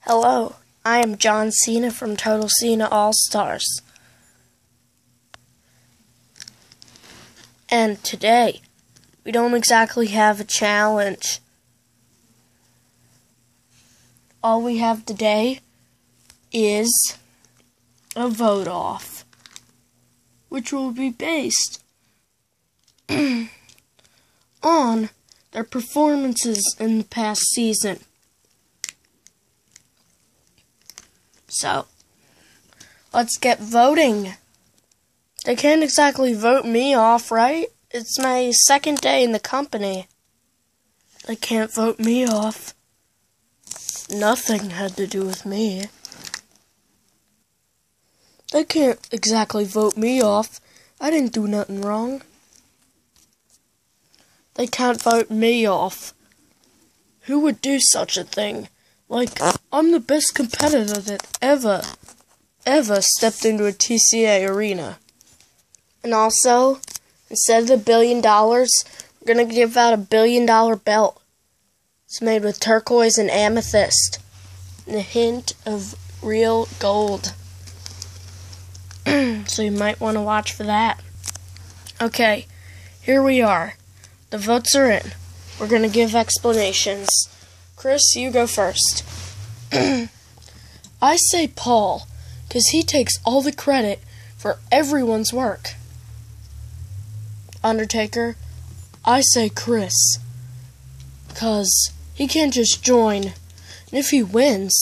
Hello, I am John Cena from Total Cena All-Stars. And today, we don't exactly have a challenge. All we have today is a vote-off, which will be based on their performances in the past season. So, let's get voting. They can't exactly vote me off, right? It's my second day in the company. They can't vote me off. Nothing had to do with me. They can't exactly vote me off. I didn't do nothing wrong. They can't vote me off. Who would do such a thing? Like, I'm the best competitor that ever stepped into a TCA arena. And also, instead of the $1 billion, we're going to give out a $1 billion belt. It's made with turquoise and amethyst. And a hint of real gold. So you might want to watch for that. Okay, here we are. The votes are in. We're going to give explanations. Chris, you go first. I say Paul, because he takes all the credit for everyone's work. Undertaker, I say Chris, because he can't just join. And if he wins,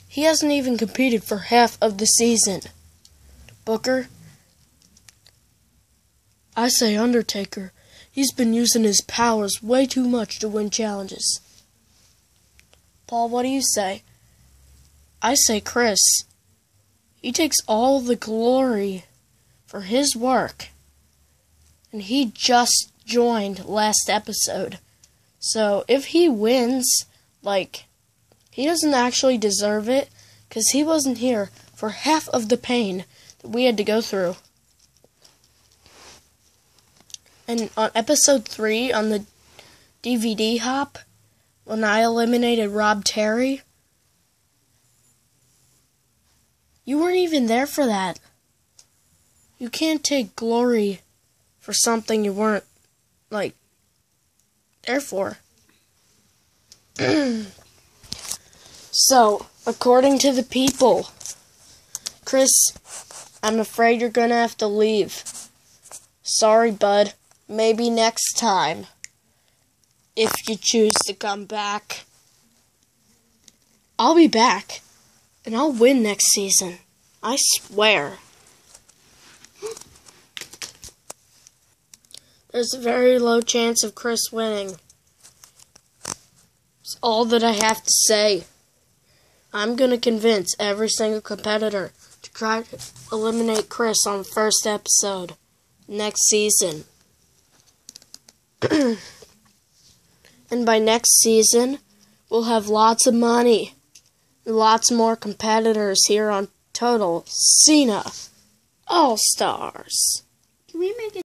he hasn't even competed for half of the season. Booker, I say Undertaker. He's been using his powers way too much to win challenges. Paul, what do you say? I say Chris. He takes all the glory for his work. And he just joined last episode. So if he wins, he doesn't actually deserve it, because he wasn't here for half of the pain that we had to go through. And on episode 3, on the DVD hop, when I eliminated Rob Terry, you weren't even there for that. You can't take glory for something you weren't, there for. So, according to the people, Chris, I'm afraid you're gonna have to leave. Sorry, bud. Maybe next time. If you choose to come back. I'll be back. And I'll win next season. I swear. There's a very low chance of Chris winning. It's all that I have to say. I'm going to convince every single competitor to try to eliminate Chris on the first episode next season. And by next season, we'll have lots of money. Lots more competitors here on Total Cena All-Stars. Can we make it